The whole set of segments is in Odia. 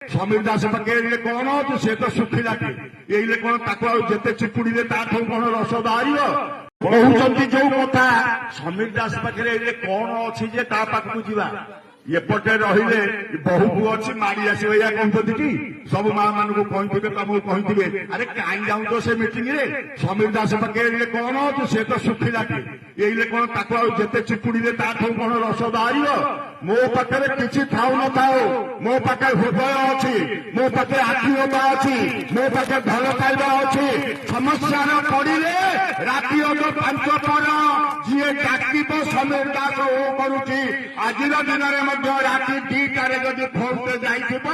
ସମୀର ଦାସ ପାଖରେ କଣ ଅଛି ସେ ତ ଶୁଖିଲା କି ଏଇଲେ କଣ ତାକୁ ଆଉ ଯେତେ ଚିପୁଡିଲେ ତାଠୁ କଣ ରସ ବାହାରିବ କହୁଛନ୍ତି ଯୋଉ କଥା ସମୀର ଦାସ ପାଖରେ ଏଇଲେ କଣ ଅଛି ଯେ ତା ପାଖକୁ ଯିବା ଏପଟେ ରହିଲେ ବହୁ ପୁଅ ଅଛି ମାଡି ଆସିବ ଏଇଆ କହୁଛନ୍ତି କି ସବୁ ମା ମାନଙ୍କୁ କହିଥିବେ ତମକୁ କହିଥିବେ ଆରେ କାହିଁ ଯାଉଛ ସେ ମିଟିଂ ରେ ସମୀର ଦାସ ପାଖରେ କଣ ଅଛି ସେ ତ ଶୁଖିଲା କି ଏଇଲେ କଣ ତାକୁ ଆଉ ଯେତେ ଚିପୁଡିଲେ ତାଠୁ କଣ ରସ ବାହାରିବ ମୋ ପାଖରେ କିଛି ଥାଉ ନଥାଉ ମୋ ପାଖରେ ହୃଦୟ ଅଛି ମୋ ପାଖରେ ଆତ୍ମୀୟତା ଅଛି ମୋ ପାଖରେ ଭଲ ପାଇବା ଅଛି ସମସ୍ୟାର ପଡିଲେ ରାତି ଅଧ 5 ପର ଯିଏ ଡାକିବ ସମୀର ଦାସ ଓ କରୁଛି ଆଜିର ଦିନରେ ମଧ୍ୟ ରାତି 2ଟାରେ ଯଦି ଫୋନରେ ଯାଇଥିବ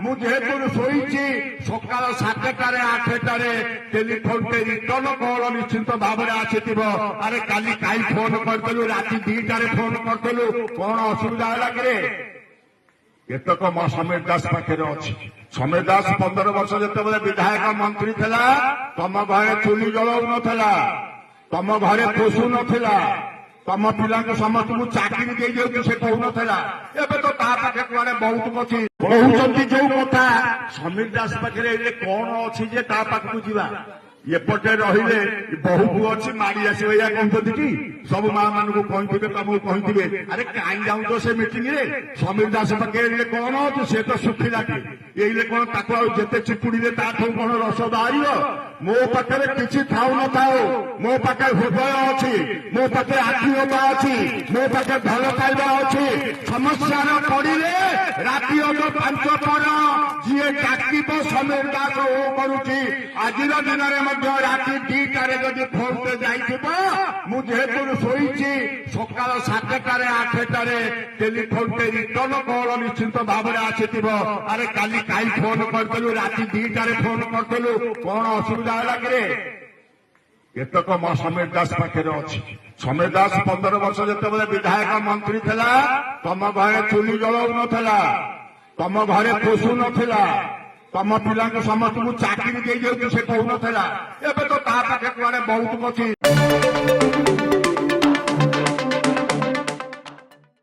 ମୁଁ ଯେହେତୁ ଶୋଇଛି ସକାଳ 7ଟାରେ 8ଟାରେ ଟେଲିଫୋନରେ ରିଟର୍ଣ୍ଣ କଲ୍ ନିଶ୍ଚିତ ଭାବରେ ଆସିଥିବ ଆରେ କାଲି କାହିଁ ଫୋନ କରିଥିଲୁ ରାତି 2ଟାରେ ଫୋନ କରିଥିଲୁ କଣ ଅସୁବିଧା ହେଲା କିରେ କେତେକ ସମୀର ଦାସ ପାଖରେ ଅଛି ସମୀର ଦାସ 15 ବର୍ଷ ଯେତେବେଳେ ବିଧାୟକ ମନ୍ତ୍ରୀ ଥିଲା ତମ ଘରେ ଚୁଲି ଜଳାଉନଥିଲା ତମ ଘରେ ପୋଷୁ ନଥିଲା ତମ ପିଲାଙ୍କୁ ସମସ୍ତଙ୍କୁ ଚାକିରି ଦେଇଯାଉଛି ସେ କହୁନଥିଲା ଏବେ ତ ତା ପାଖେ କୁଆଡେ ବହୁତ ଅଛି କହୁଛନ୍ତି ଯୋଉ କଥା ସମୀର ଦାସ ପାଖରେ ଏଇଲେ କଣ ଅଛି ଯେ ତା ପାଖକୁ ଯିବା ଏପଟେ ରହିଲେ ବହୁ ପୁଅ ଅଛି ମାଡି ଆସିବ ଏଇଆ କହୁଛନ୍ତି କି ସବୁ ମା ମାନଙ୍କୁ କହିଥିବେ ତମକୁ କହିଥିବେ ଆରେ କାହିଁ ଯାଉଛ ସେ ମିଟିଂ ରେ ସମୀର ଦାସ ପାଖରେ କଣ ଅଛି ସେ ତ ଶୁଖିଲା କି ଏଇଲେ କଣ ତାକୁ ଆଉ ଯେତେ ଚିପୁଡିଲେ ତାଠୁ କଣ ରସ ବାହାରିବ ମୋ ପାଖରେ କିଛି ଥାଉ ନଥାଉ ମୋ ପାଖରେ ହୃଦୟ ଅଛି ମୋ ପାଖରେ ଆତ୍ମୀୟତା ଅଛି ମୋ ପାଖରେ ଭଲ ପାଇବା ଅଛି ସମସ୍ୟାର ପଡିଲେ ରାତି ଅଧ 5 ପର ଯିଏ ଡାକିବ ସମୀର ଦାସ ଓ କରୁଛି ଆଜିର ଦିନରେ ମଧ୍ୟ ରାତି 2ଟାରେ ଯଦି ଫୋନରେ ଯାଇଥିବ ମୁଁ ଯେହେତୁ ଶୋଇଛି ସକାଳ 7ଟାରେ 8ଟାରେ ଟେଲିଫୋନରେ ରିଟର୍ଣ୍ଣ କଲ୍ ନିଶ୍ଚିତ ଭାବରେ ଆସିଥିବ ଆରେ କାଲି କାହିଁ ଫୋନ କରିଥିଲୁ ରାତି 2ଟାରେ ଫୋନ କରିଥିଲୁ କଣ ଅସୁବିଧା ହେଲା କିରେ କେତେକ ସମୀର ଦାସ ପାଖରେ ଅଛି ସମୀର ଦାସ 15 ବର୍ଷ ଯେତେବେଳେ ବିଧାୟକ ମନ୍ତ୍ରୀ ଥିଲା ତମ ଘରେ ଚୁଲି ଜଳାଉନଥିଲା ତମ ଘରେ ପୋଷୁ ନଥିଲା ତମ ପିଲାଙ୍କୁ ସମସ୍ତଙ୍କୁ ଚାକିରି ଦେଇଯାଉଛି ସେ କହୁନଥିଲା ଏବେ ତ ତା ପାଖେ କୁଆଡେ ବହୁତ ଅଛି